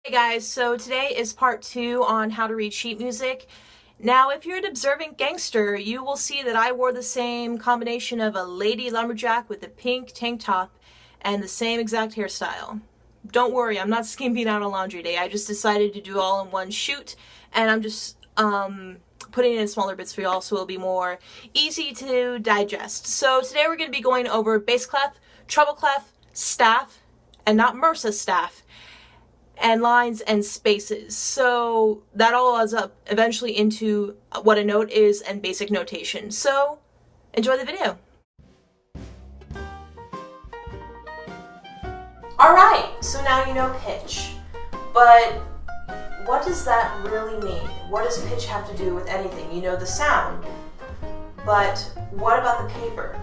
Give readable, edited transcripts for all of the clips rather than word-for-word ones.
Hey guys, so today is part 2 on how to read sheet music. Now, if you're an observant gangster, you will see that I wore the same combination of a lady lumberjack with a pink tank top and the same exact hairstyle. Don't worry, I'm not skimping out on laundry day. I just decided to do all in one shoot, and I'm just putting it in smaller bits for y'all so it'll be more easy to digest. So today we're going to be going over bass clef, treble clef, staff, and not MRSA staff, and lines and spaces. So that all adds up eventually into what a note is and basic notation. So enjoy the video. Alright, so now you know pitch. But what does that really mean? What does pitch have to do with anything? You know the sound, but what about the paper?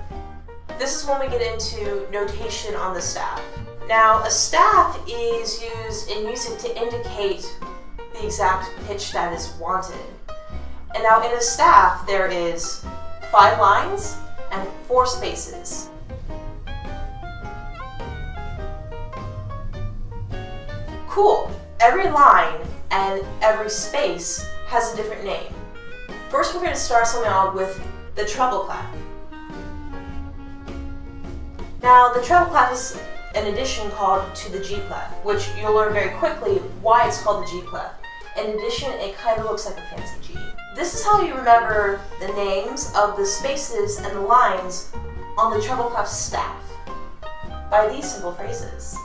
This is when we get into notation on the staff. Now, a staff is used in music to indicate the exact pitch that is wanted. And now in a staff, there is 5 lines and 4 spaces. Cool. Every line and every space has a different name. First, we're going to start something out with the treble clef. Now, the treble clef is an addition called to the G clef, which you'll learn very quickly why it's called the G clef. In addition, it kind of looks like a fancy G. This is how you remember the names of the spaces and the lines on the treble clef staff, by these simple phrases.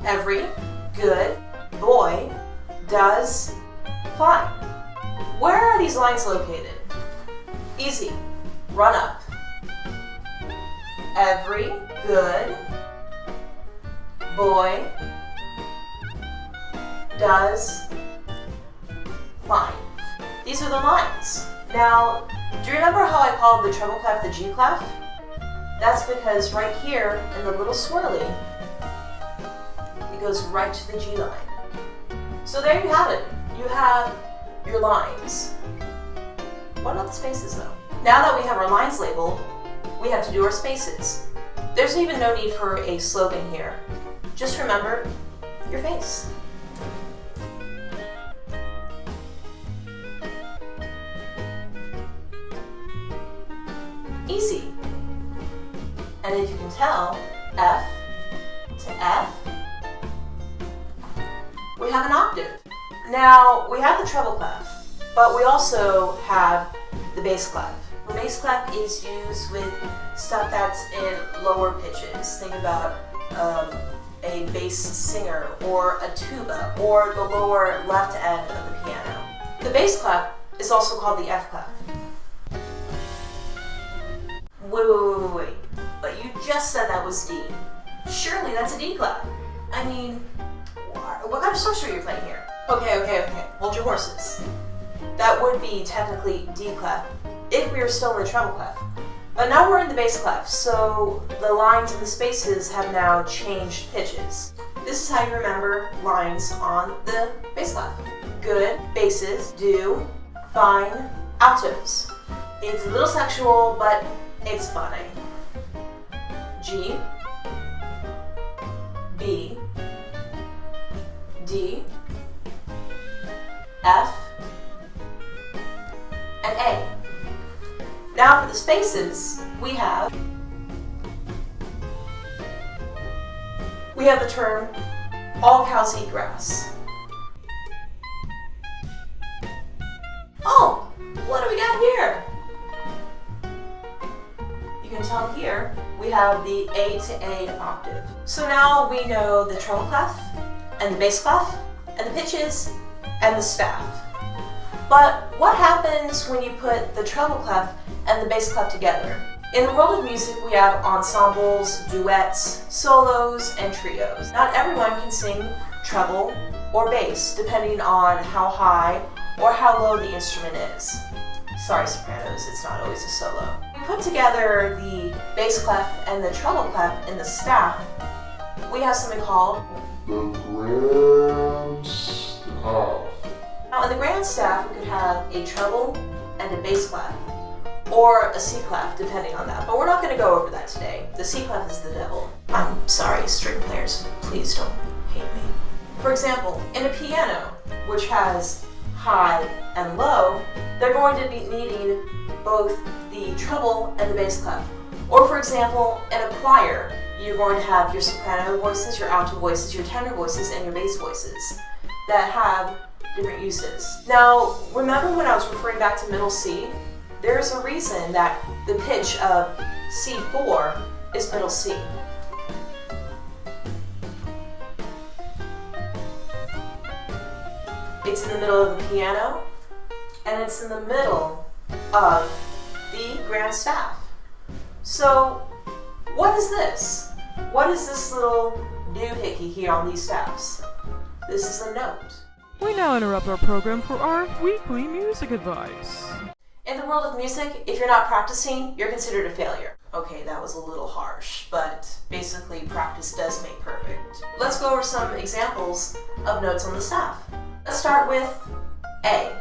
Every good boy does fine. Where are these lines located? Easy. Run up. Every good boy does fine. These are the lines. Now, do you remember how I called the treble clef the G clef? That's because right here in the little swirly, it goes right to the G line. So there you have it. You have your lines. What about the spaces though? Now that we have our lines labeled, we have to do our spaces. There's even no need for a slogan here. Just remember your face. Easy. And as you can tell, F to F, we have an octave. Now, we have the treble clef, but we also have the bass clef. The bass clef is used with stuff that's in lower pitches. Think about a bass singer or a tuba or the lower left end of the piano. The bass clef is also called the F clef. Wait. But you just said that was D. Surely that's a D clef. I mean, what kind of sorcery are you playing here? Okay. Hold your horses. That would be technically D clef if we were still in the treble clef. But now we're in the bass clef, so the lines and the spaces have now changed pitches. This is how you remember lines on the bass clef. Good, basses, do, fine, altos. It's a little sexual, but it's funny. G, B, D, F, and A. Now for the spaces, we have the term, all cows eat grass. Oh, what do we got here? You can tell here, we have the A to A octave. So now we know the treble clef, and the bass clef, and the pitches, and the staff. But what happens when you put the treble clef and the bass clef together? In the world of music, we have ensembles, duets, solos, and trios. Not everyone can sing treble or bass, depending on how high or how low the instrument is. Sorry, sopranos, it's not always a solo. We put together the bass clef and the treble clef in the staff. We have something called the grand staff. Now in the grand staff, we could have a treble and a bass clef, or a C clef, depending on that. But we're not going to go over that today. The C clef is the devil. I'm sorry, string players. Please don't hate me. For example, in a piano, which has high and low, they're going to be needing both the treble and the bass clef. Or for example, in a choir, you're going to have your soprano voices, your alto voices, your tenor voices, and your bass voices that have different uses. Now, remember when I was referring back to middle C? There's a reason that the pitch of C4 is middle C. It's in the middle of the piano, and it's in the middle of the grand staff. So, what is this? What is this little doohickey here on these staffs? This is a note. We now interrupt our program for our weekly music advice. In the world of music, if you're not practicing, you're considered a failure. Okay, that was a little harsh, but basically practice does make perfect. Let's go over some examples of notes on the staff. Let's start with A.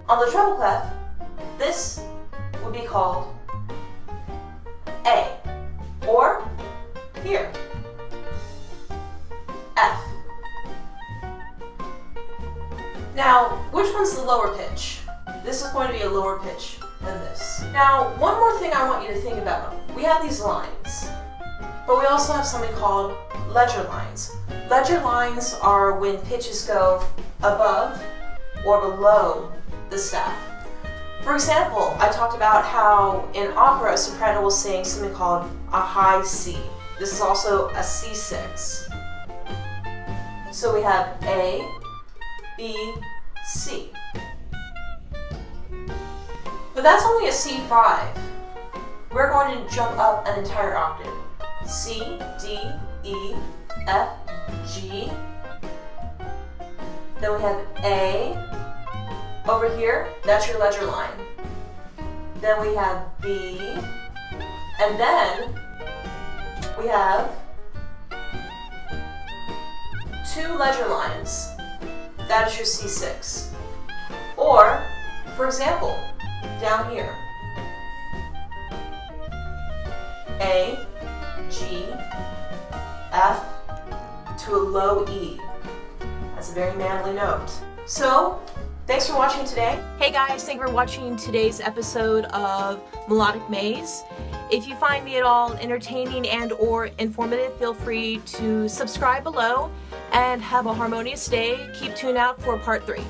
On the treble clef, this would be called A, or here, F. Now, which one's the lower pitch? This is going to be a lower pitch than this. Now, one more thing I want you to think about. We have these lines, but we also have something called ledger lines. Ledger lines are when pitches go above or below the staff. For example, I talked about how in opera, a soprano will sing something called a high C. This is also a C6. So we have A, B, C. But that's only a C5. We're going to jump up an entire octave. C, D, E, F, G. Then we have A. Over here, that's your ledger line. Then we have B. And then we have two ledger lines. That is your C6. Or, for example, down here, A, G, F to a low E. That's a very manly note. So, thanks for watching today. Hey guys, thank you for watching today's episode of Melodic Maze. If you find me at all entertaining and or informative, feel free to subscribe below and have a harmonious day. Keep tuned out for part 3.